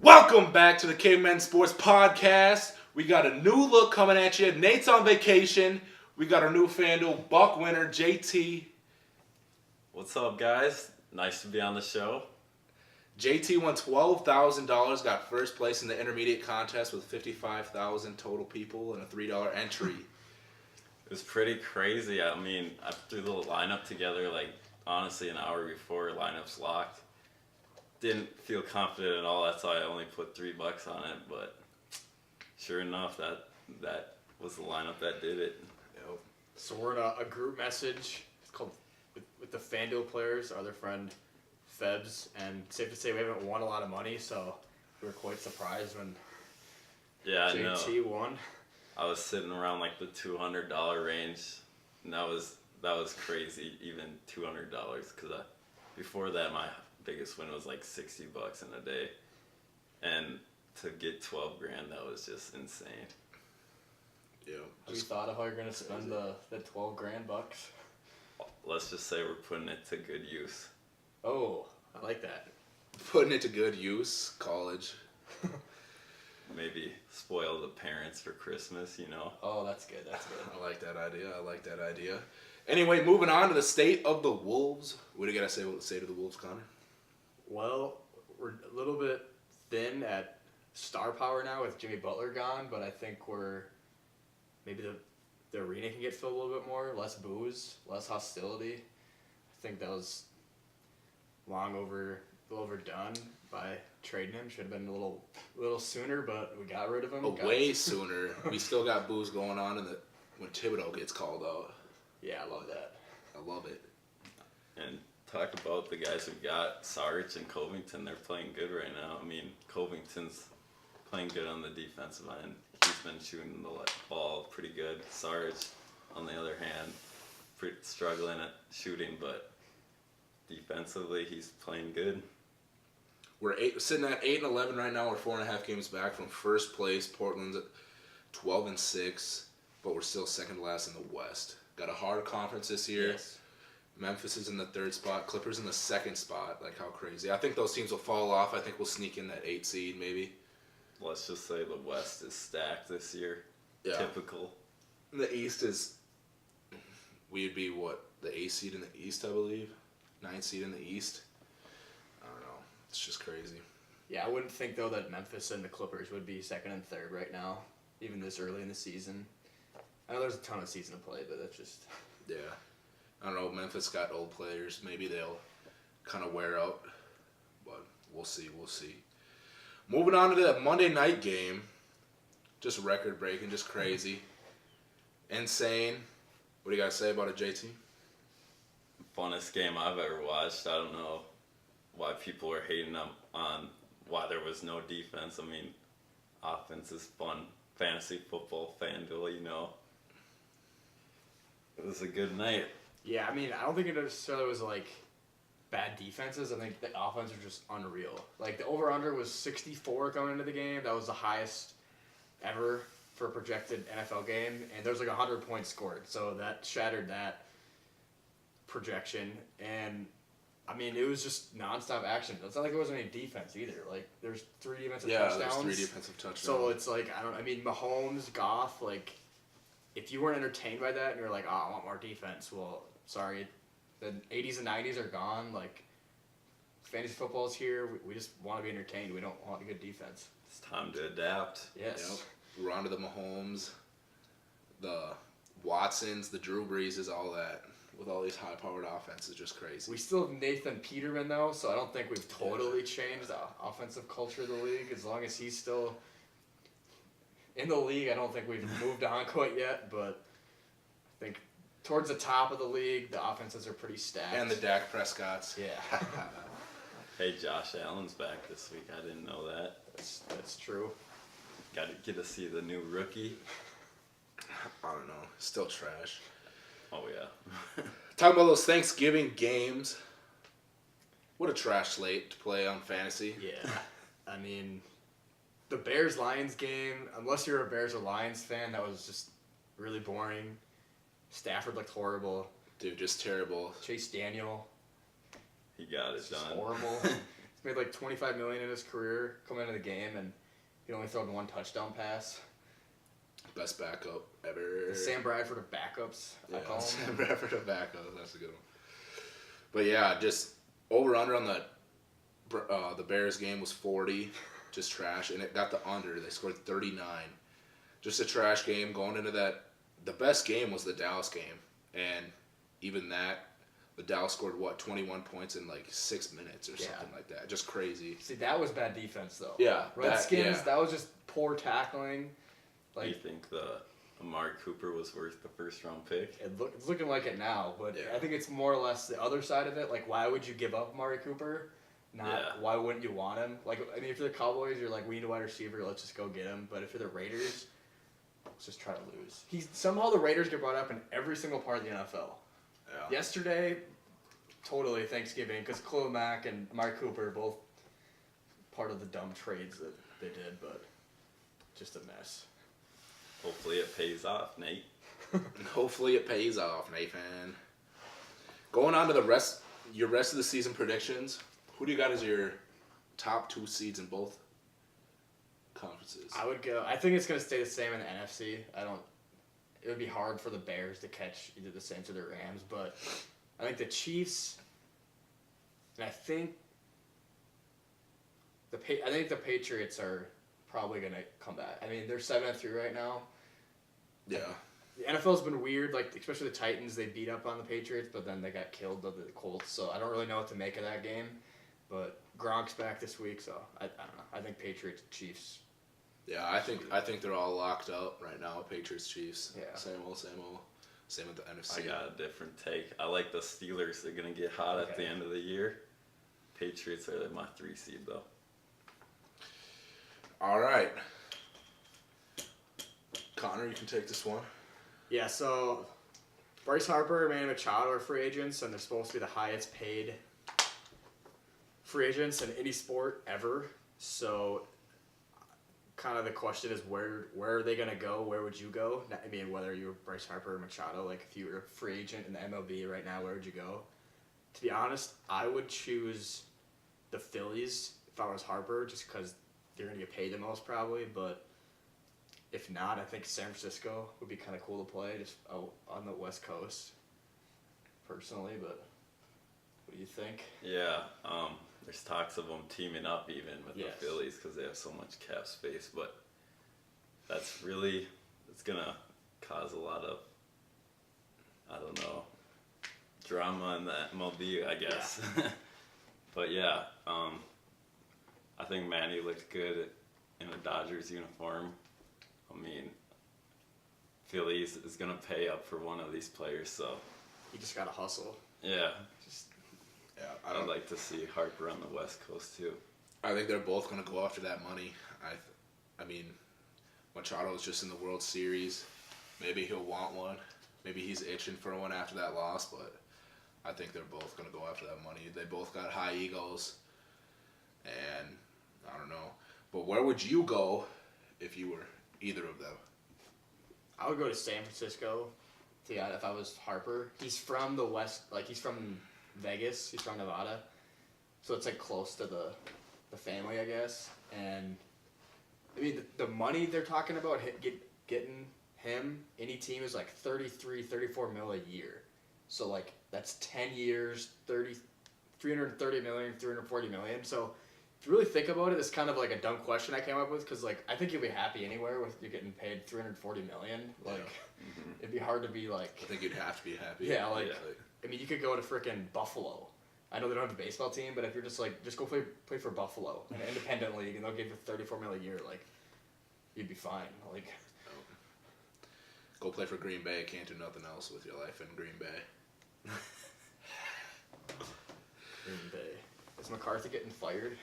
Welcome back to the Cavemen Sports Podcast. We got a new look coming at you. Nate's on vacation. We got our new FanDuel Buck winner, JT. What's up, guys? Nice to be on the show. JT won $12,000, got first place in the intermediate contest with 55,000 total people and a $3 entry. It was pretty crazy. I mean, I threw the lineup together, honestly, an hour before lineup's locked. Didn't feel confident at all. That's why I only put $3 on it. But sure enough, that was the lineup that did it. Yep. So we're in a group message. It's called with the FanDuel players, our other friend Febs, and safe to say we haven't won a lot of money, so we were quite surprised when JT won. I was sitting around the $200 range, and that was crazy. Even $200, because before that my biggest win was $60 in a day, and to get $12,000, that was just insane. Yeah. Have you thought of how you're gonna spend the $12,000 bucks? Let's just say we're putting it to good use. Oh, I like that. Putting it to good use, college. Maybe spoil the parents for Christmas, Oh, that's good. That's good. I like that idea. Anyway, moving on to the state of the Wolves. What do you got to say about the state of the Wolves, Connor? Well, we're a little bit thin at star power now with Jimmy Butler gone, but I think maybe the arena can get filled a little bit more, less booze, less hostility. I think that was long overdone by trading him. Should have been a little sooner, but we got rid of him. Way sooner. We still got booze going on when Thibodeau gets called out. Yeah, I love that. I love it. And talk about the guys we got, Sarge and Covington. They're playing good right now. I mean, Covington's playing good on the defensive end. He's been shooting the ball pretty good. Sarge, on the other hand, struggling at shooting, but defensively he's playing good. We're sitting at 8-11 right now. We're 4.5 games back from first place. Portland's at 12-6, but we're still second to last in the West. Got a hard conference this year. Yes. Memphis is in the third spot. Clippers in the second spot. How crazy. I think those teams will fall off. I think we'll sneak in that 8 seed maybe. Let's just say the West is stacked this year. Yeah. Typical. The East is... We'd be, the 8th seed in the East, I believe? 9th seed in the East? I don't know. It's just crazy. Yeah, I wouldn't think, though, that Memphis and the Clippers would be second and third right now, even this early in the season. I know there's a ton of season to play, but that's just... Yeah. I don't know. Memphis got old players. Maybe they'll kind of wear out. But we'll see. Moving on to the Monday night game. Just record-breaking. Just crazy. Insane. What do you got to say about it, JT? Funnest game I've ever watched. I don't know why people are hating on why there was no defense. I mean, offense is fun. Fantasy football, FanDuel, It was a good night. Yeah, I mean, I don't think it necessarily was bad defenses. I think the offense was just unreal. The over-under was 64 going into the game. That was the highest ever for a projected NFL game. And there was 100 points scored. So that shattered that projection. And, I mean, it was just nonstop action. It's not like there wasn't any defense either. There's 3 defensive touchdowns. Yeah, there's 3 defensive touchdowns. So it's Mahomes, Goff, if you weren't entertained by that and you're I want more defense, well, sorry. The 80s and 90s are gone. Fantasy football's here. We just want to be entertained. We don't want a good defense. It's time to adapt. Yes. Yep. We're on to the Mahomes, the Watsons, the Drew Breeses, all that. With all these high-powered offenses, just crazy. We still have Nathan Peterman, though, so I don't think we've totally changed the offensive culture of the league. As long as he's still in the league, I don't think we've moved on quite yet, but I think towards the top of the league, the offenses are pretty stacked. And the Dak Prescotts. Yeah. Hey, Josh Allen's back this week. I didn't know that. That's true. Got to get to see the new rookie. I don't know. Still trash. Oh, yeah. Talking about those Thanksgiving games. What a trash slate to play on fantasy. Yeah. I mean, the Bears-Lions game, unless you're a Bears or Lions fan, that was just really boring. Stafford looked horrible. Dude, just terrible. Chase Daniel. He got it It's just done. horrible. He's made like $25 million in his career coming into the game, and he only thrown one touchdown pass. Best backup ever. The Sam Bradford of backups, I call him. Sam Bradford of backups. That's a good one. But yeah, just over under on the Bears game was 40, just trash, and it got the under. They scored 39. Just a trash game going into that. The best game was the Dallas game, and even that, the Dallas scored 21 points in like 6 minutes or something like that. Just crazy. See, that was bad defense though. Yeah, Redskins. That was just poor tackling. Do you think the Amari Cooper was worth the first round pick? It's looking like it now, but I think it's more or less the other side of it. Like, why would you give up Amari Cooper? Why wouldn't you want him? Like, I mean, if you're the Cowboys, you're like, we need a wide receiver, let's just go get him. But if you're the Raiders, let's just try to lose. Somehow the Raiders get brought up in every single part of the NFL. Yeah. Yesterday, totally Thanksgiving, because Khalil Mack and Amari Cooper both part of the dumb trades that they did, but just a mess. Hopefully it pays off, Nate. Hopefully it pays off, Nathan. Going on to your rest of the season predictions. Who do you got as your top 2 seeds in both conferences? I think it's going to stay the same in the NFC. It would be hard for the Bears to catch either the Saints or the Rams, but I think the Chiefs, and I think the Patriots are probably going to come back. I mean, they're 7-3 right now. Yeah. The NFL's been weird, like especially the Titans. They beat up on the Patriots, but then they got killed by the Colts. So I don't really know what to make of that game. But Gronk's back this week, so I don't know. I think Patriots, Chiefs. Yeah, I think they're all locked up right now. Patriots, Chiefs. Yeah. Same old. Same with the NFC. I got a different take. I like the Steelers. They're gonna get hot at the end of the year. Patriots are my 3 seed though. All right. Connor, you can take this one. Yeah, so Bryce Harper and Manny Machado are free agents, and they're supposed to be the highest paid free agents in any sport ever. So kind of the question is where are they going to go? Where would you go? I mean, whether you're Bryce Harper or Machado, like if you were a free agent in the MLB right now, where would you go? To be honest, I would choose the Phillies if I was Harper, just because you're going to get paid the most probably, but if not, I think San Francisco would be kind of cool to play just out on the West Coast, personally. But what do you think? Yeah, there's talks of them teaming up even with the Phillies because they have so much cap space. But it's going to cause a lot of, I don't know, drama in the MLB, I guess. Yeah. But yeah, I think Manny looked good in a Dodgers uniform. I mean, Phillies is going to pay up for one of these players, so. You just got to hustle. Yeah. I'd like to see Harper on the West Coast, too. I think they're both going to go after that money. I mean, Machado's just in the World Series. Maybe he'll want one. Maybe he's itching for one after that loss, but I think they're both going to go after that money. They both got high egos, and I don't know. But where would you go if you were either of them? I would go to San Francisco. If I was Harper, he's from the West. Like he's from Vegas. He's from Nevada, so it's like close to the family, I guess. And I mean, the money they're talking about getting him, any team is like 34 mil a year. So like that's 10 years, 330 million, 340 million. So if you really think about it, it's kind of like a dumb question I came up with because like I think you'll be happy anywhere with you getting paid 340 million. Like it'd be hard to be like. I think you'd have to be happy. Yeah, I mean, you could go to frickin' Buffalo. I know they don't have a baseball team, but if you're just like, just go play for Buffalo in an independent league, and they'll give you 34 mil a year, like, you'd be fine. Like, go play for Green Bay. Can't do nothing else with your life in Green Bay. Green Bay. Is McCarthy getting fired?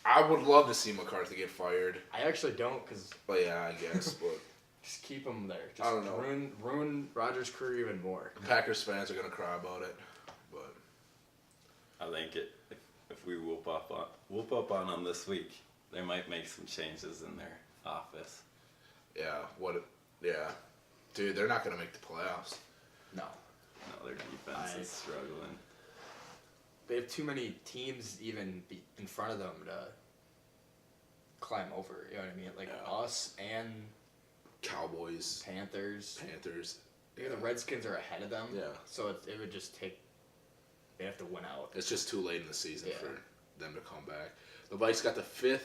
I would love to see McCarthy get fired. I actually don't, because. Well, yeah, I guess, but. Just keep him there. Just I don't know. Ruin Rodgers' career even more. Packers fans are gonna cry about it, but I think if we whoop up on them this week, they might make some changes in their office. Yeah. Yeah. Dude, they're not gonna make the playoffs. No. No, their defense is struggling. they have too many teams even in front of them to climb over. You know what I mean? Like us and Cowboys, Panthers. Maybe the Redskins are ahead of them. Yeah. So it would just take. They have to win out. It's just too late in the season for them to come back. The Vikes got the 5th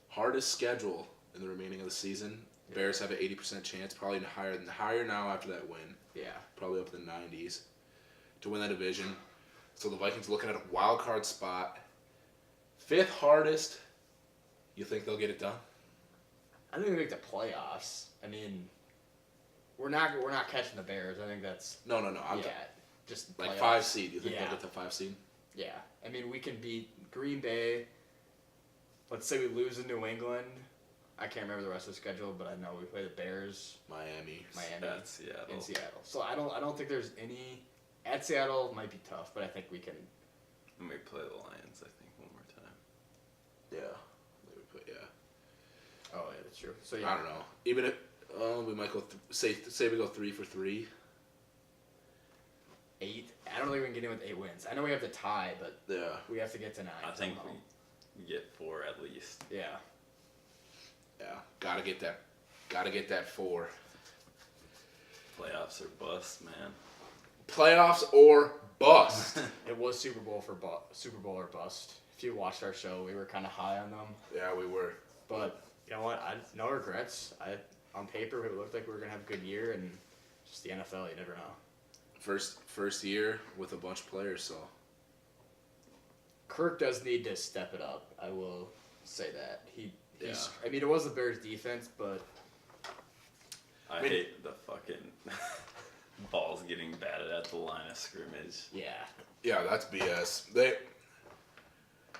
hardest schedule in the remaining of the season. Yeah. Bears have an 80% chance, probably higher now after that win. Yeah. Probably up in the 90s to win that division. So the Vikings looking at a wild card spot. 5th hardest. You think they'll get it done? I think they make the playoffs. I mean, we're not catching the Bears. I think that's no. Just like playoffs. 5 seed. You think they'll get the 5 seed? Yeah. I mean, we can beat Green Bay. Let's say we lose in New England. I can't remember the rest of the schedule, but I know we play the Bears, Miami, at Seattle. and Seattle. So I don't think there's any at Seattle. Might be tough, but I think we can. And we play the Lions, I think, one more time. Yeah. Oh yeah, that's true. So yeah. I don't know. Even if we might go say we go 3 for 3. 8. I don't think we can get in with 8 wins. I know we have the tie, but we have to get to 9. I think we get 4 at least. Yeah. Yeah. Gotta get that 4. Playoffs or bust, man. Playoffs or bust. It was Super Bowl or bust. If you watched our show, we were kind of high on them. Yeah, we were. But you know what? No regrets. On paper, it looked like we were gonna have a good year, and just the NFL, you never know. First year with a bunch of players, so Kirk does need to step it up. I will say that he's. I mean, it was the Bears' defense, but I hate the fucking balls getting batted at the line of scrimmage. Yeah, that's BS.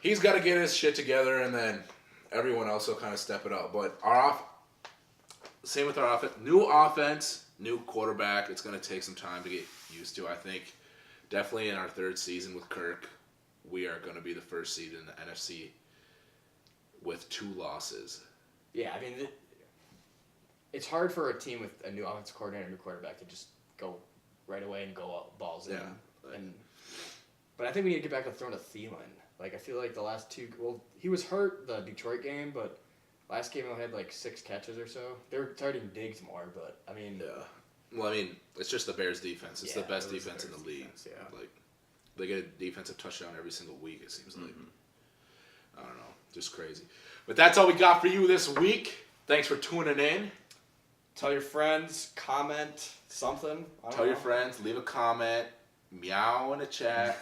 He's got to get his shit together, and then everyone else will kind of step it up. But same with our offense. New offense, new quarterback. It's going to take some time to get used to. I think definitely in our 3rd season with Kirk, we are going to be the 1st seed in the NFC with 2 losses. Yeah, I mean, it's hard for a team with a new offensive coordinator and a new quarterback to just go right away and go up balls in. But I think we need to get back to throwing to Thielen. Like, I feel like the last 2... Well, he was hurt the Detroit game, but last game he had like 6 catches or so. They're targeting Diggs more, but, I mean... Yeah. Well, I mean, it's just the Bears' defense. It's the best defense in the league. Like, they get a defensive touchdown every single week, it seems like. I don't know. Just crazy. But that's all we got for you this week. Thanks for tuning in. Tell your friends, comment something. Tell your friends, leave a comment, meow in the chat.